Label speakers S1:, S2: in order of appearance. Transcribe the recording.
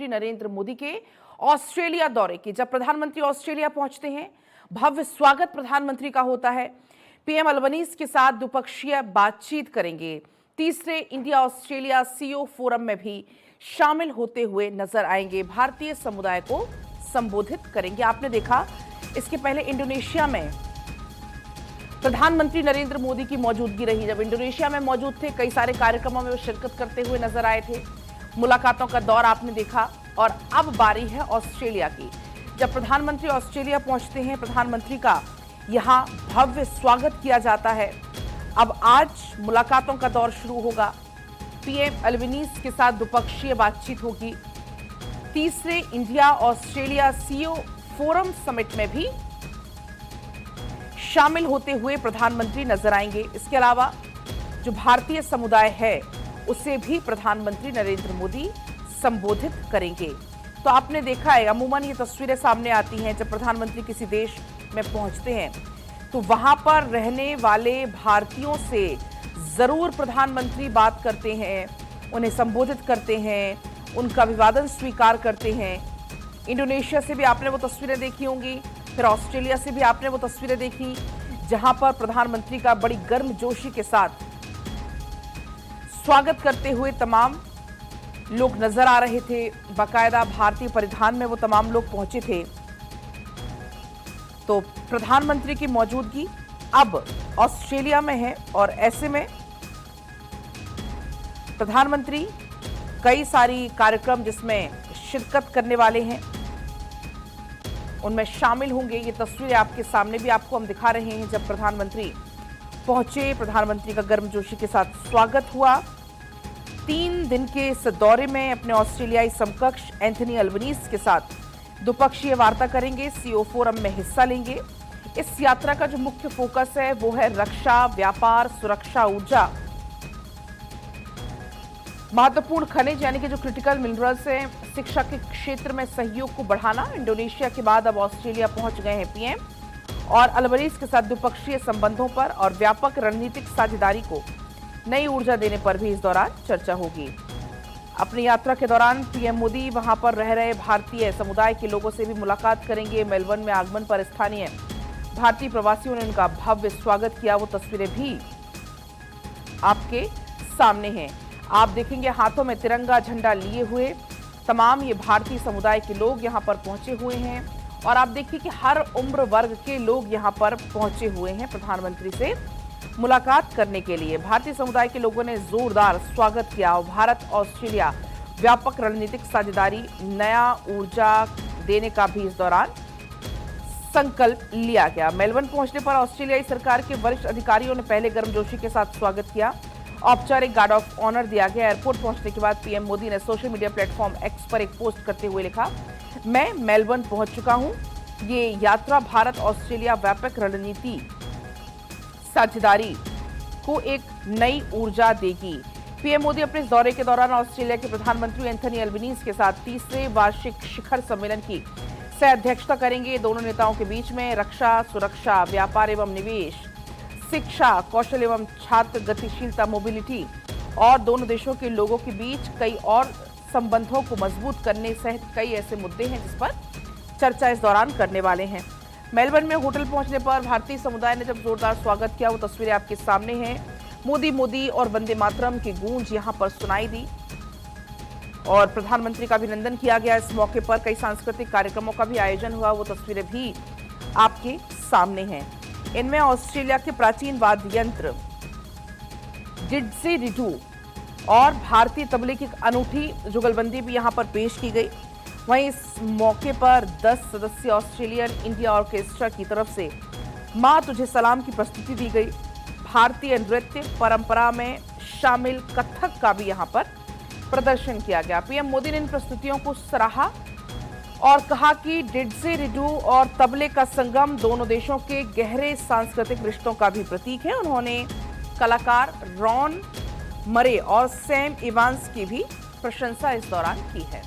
S1: नरेंद्र मोदी के ऑस्ट्रेलिया दौरे की। जब प्रधानमंत्री ऑस्ट्रेलिया पहुंचते हैं, भव्य स्वागत प्रधानमंत्री का होता है। पीएम अल्बनीज के साथ द्विपक्षीय बातचीत करेंगे। तीसरे इंडिया ऑस्ट्रेलिया सीईओ फोरम में भी शामिल होते हुए नजर आएंगे। भारतीय समुदाय को संबोधित करेंगे। आपने देखा इसके पहले इंडोनेशिया में प्रधानमंत्री नरेंद्र मोदी की मौजूदगी रही। जब इंडोनेशिया में मौजूद थे, कई सारे कार्यक्रमों में वो शिरकत करते हुए नजर आए थे। मुलाकातों का दौर आपने देखा और अब बारी है ऑस्ट्रेलिया की। जब प्रधानमंत्री ऑस्ट्रेलिया पहुंचते हैं, प्रधानमंत्री का यहां भव्य स्वागत किया जाता है। अब आज मुलाकातों का दौर शुरू होगा। पीएम अल्बनीज के साथ द्विपक्षीय बातचीत होगी। तीसरे India Australia CEO forum summit में भी शामिल होते हुए प्रधानमंत्री नजर आएंगे। इसके अलावा जो भारतीय समुदाय है उसे भी प्रधानमंत्री नरेंद्र मोदी संबोधित करेंगे। तो आपने देखा है, अमूमन ये तस्वीरें सामने आती हैं जब प्रधानमंत्री किसी देश में पहुंचते हैं तो वहां पर रहने वाले भारतीयों से जरूर प्रधानमंत्री बात करते हैं, उन्हें संबोधित करते हैं, उनका अभिवादन स्वीकार करते हैं। इंडोनेशिया से भी आपने वो तस्वीरें देखी होंगी, फिर ऑस्ट्रेलिया से भी आपने वो तस्वीरें देखी जहां पर प्रधानमंत्री का बड़ी गर्मजोशी के साथ स्वागत करते हुए तमाम लोग नजर आ रहे थे। बाकायदा भारतीय परिधान में वो तमाम लोग पहुंचे थे। तो प्रधानमंत्री की मौजूदगी अब ऑस्ट्रेलिया में है और ऐसे में प्रधानमंत्री कई सारी कार्यक्रम जिसमें शिरकत करने वाले हैं उनमें शामिल होंगे। ये तस्वीरें आपके सामने भी आपको हम दिखा रहे हैं। जब प्रधानमंत्री पहुंचे, प्रधानमंत्री का गर्मजोशी के साथ स्वागत हुआ। 3 दिन के इस दौरे में अपने ऑस्ट्रेलियाई समकक्ष एंथनी अल्बनीज के साथ द्विपक्षीय वार्ता करेंगे, सीईओ फोरम में हिस्सा लेंगे। इस यात्रा का जो मुख्य फोकस है वो है रक्षा, व्यापार, सुरक्षा, ऊर्जा, महत्वपूर्ण खनिज यानी कि जो क्रिटिकल मिनरल्स हैं, शिक्षा के क्षेत्र में सहयोग को बढ़ाना। इंडोनेशिया के बाद अब ऑस्ट्रेलिया पहुंच गए हैं पीएम और अल्बनीज के साथ द्विपक्षीय संबंधों पर और व्यापक रणनीतिक साझेदारी को नई ऊर्जा देने पर भी इस दौरान चर्चा होगी। अपनी यात्रा के दौरान पीएम मोदी वहां पर रह रहे भारतीय समुदाय के लोगों से भी मुलाकात करेंगे। मेलबर्न में आगमन पर स्थानीय भारतीय प्रवासियों ने उनका भव्य स्वागत किया। वो तस्वीरें भी आपके सामने हैं। आप देखेंगे हाथों में तिरंगा झंडा लिए हुए तमाम ये भारतीय समुदाय के लोग यहां पर पहुंचे हुए हैं और आप देखिए कि हर उम्र वर्ग के लोग यहां पर पहुंचे हुए हैं प्रधानमंत्री से मुलाकात करने के लिए। भारतीय समुदाय के लोगों ने जोरदार स्वागत किया और भारत ऑस्ट्रेलिया व्यापक रणनीतिक साझेदारी, नया ऊर्जा देने का भी इस दौरान संकल्प लिया गया। मेलबर्न पहुंचने पर ऑस्ट्रेलियाई सरकार के वरिष्ठ अधिकारियों ने पहले गर्मजोशी के साथ स्वागत किया। औपचारिक गार्ड ऑफ ऑनर दिया गया। एयरपोर्ट पहुंचने के बाद पीएम मोदी ने सोशल मीडिया प्लेटफॉर्म एक्स पर एक पोस्ट करते हुए लिखा, मैं मेलबर्न पहुंच चुका हूं। ये यात्रा भारत ऑस्ट्रेलिया व्यापक रणनीति साझेदारी को एक नई ऊर्जा देगी। पीएम मोदी अपने इस दौरे के दौरान ऑस्ट्रेलिया के प्रधानमंत्री एंथनी अल्बनीज के साथ तीसरे वार्षिक शिखर सम्मेलन की सह अध्यक्षता करेंगे। दोनों नेताओं के बीच में रक्षा, सुरक्षा, व्यापार एवं निवेश, शिक्षा, कौशल एवं छात्र गतिशीलता, मोबिलिटी और दोनों देशों के लोगों के बीच कई और संबंधों को मजबूत करने सहित कई ऐसे मुद्दे हैं जिस पर चर्चा इस दौरान करने वाले हैं। मेलबर्न में होटल पहुंचने पर भारतीय समुदाय ने जब जोरदार स्वागत किया, वो तस्वीरें आपके सामने हैं। मोदी मोदी और वंदे मातरम की गूंज यहां पर सुनाई दी और प्रधानमंत्री का अभिनंदन किया गया। इस मौके पर कई सांस्कृतिक कार्यक्रमों का भी आयोजन हुआ, वो तस्वीरें भी आपके सामने हैं। इनमें ऑस्ट्रेलिया के प्राचीन वाद्य यंत्र डिडजेरिडू और भारतीय तबले की अनूठी जुगलबंदी भी यहां पर पेश की गई। वहीं इस मौके पर 10 सदस्यीय ऑस्ट्रेलियन इंडिया ऑर्केस्ट्रा की तरफ से मां तुझे सलाम की प्रस्तुति दी गई। भारतीय नृत्य परंपरा में शामिल कथक का भी यहां पर प्रदर्शन किया गया। पीएम मोदी ने इन प्रस्तुतियों को सराहा और कहा कि डिडजेरिडू और तबले का संगम दोनों देशों के गहरे सांस्कृतिक रिश्तों का भी प्रतीक है। उन्होंने कलाकार रॉन मरे और सैम इवांस की भी प्रशंसा इस दौरान की है।